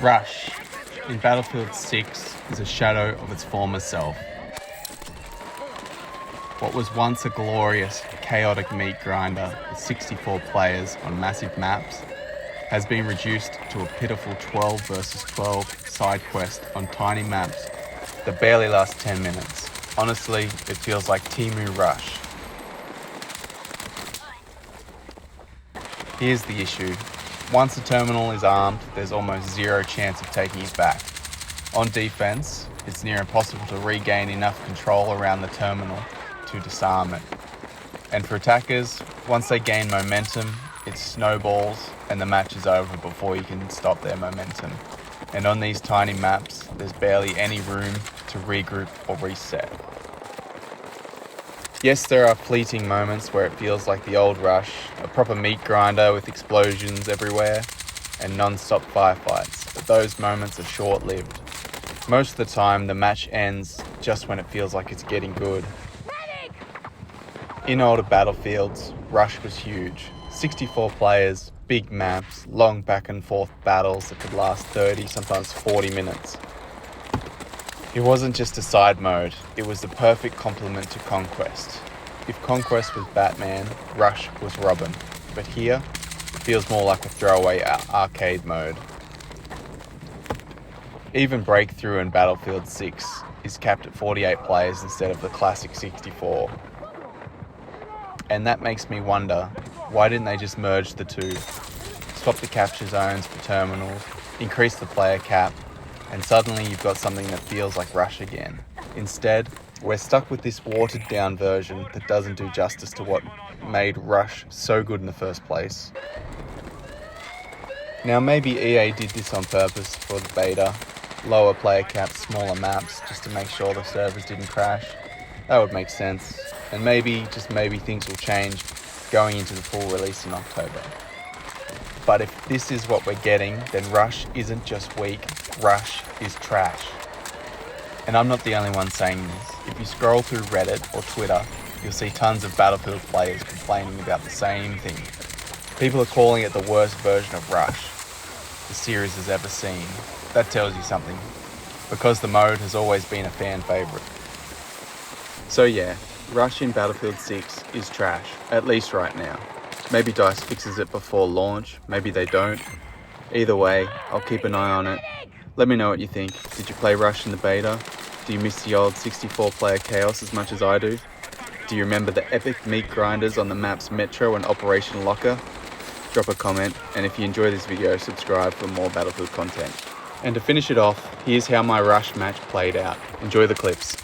Rush in Battlefield 6 is a shadow of its former self. What was once a glorious, chaotic meat grinder with 64 players on massive maps has been reduced to a pitiful 12 versus 12 side quest on tiny maps that barely last 10 minutes. Honestly, it feels like Temu Rush. Here's the issue. Once a terminal is armed, there's almost zero chance of taking it back. On defense, it's near impossible to regain enough control around the terminal to disarm it. And for attackers, once they gain momentum, it snowballs and the match is over before you can stop their momentum. And on these tiny maps, there's barely any room to regroup or reset. Yes, there are fleeting moments where it feels like the old Rush, a proper meat grinder with explosions everywhere and non-stop firefights, but those moments are short-lived. Most of the time, the match ends just when it feels like it's getting good. In older Battlefields, Rush was huge. 64 players, big maps, long back and forth battles that could last 30, sometimes 40 minutes. It wasn't just a side mode, it was the perfect complement to Conquest. If Conquest was Batman, Rush was Robin. But here, it feels more like a throwaway arcade mode. Even Breakthrough in Battlefield 6 is capped at 48 players instead of the classic 64. And that makes me wonder, why didn't they just merge the two? Swap the capture zones for terminals, increase the player cap, and suddenly you've got something that feels like Rush again. Instead, we're stuck with this watered down version that doesn't do justice to what made Rush so good in the first place. Now maybe EA did this on purpose for the beta, lower player caps, smaller maps, just to make sure the servers didn't crash. That would make sense, and maybe, just maybe, things will change going into the full release in October. But if this is what we're getting, then Rush isn't just weak, Rush is trash. And I'm not the only one saying this. If you scroll through Reddit or Twitter, you'll see tons of Battlefield players complaining about the same thing. People are calling it the worst version of Rush the series has ever seen. That tells you something, because the mode has always been a fan favourite. So yeah, Rush in Battlefield 6 is trash, at least right now. Maybe DICE fixes it before launch, maybe they don't. Either way, I'll keep an eye on it. Let me know what you think. Did you play Rush in the beta? Do you miss the old 64-player chaos as much as I do? Do you remember the epic meat grinders on the maps Metro and Operation Locker? Drop a comment, and if you enjoy this video, subscribe for more Battlefield content. And to finish it off, here's how my Rush match played out. Enjoy the clips.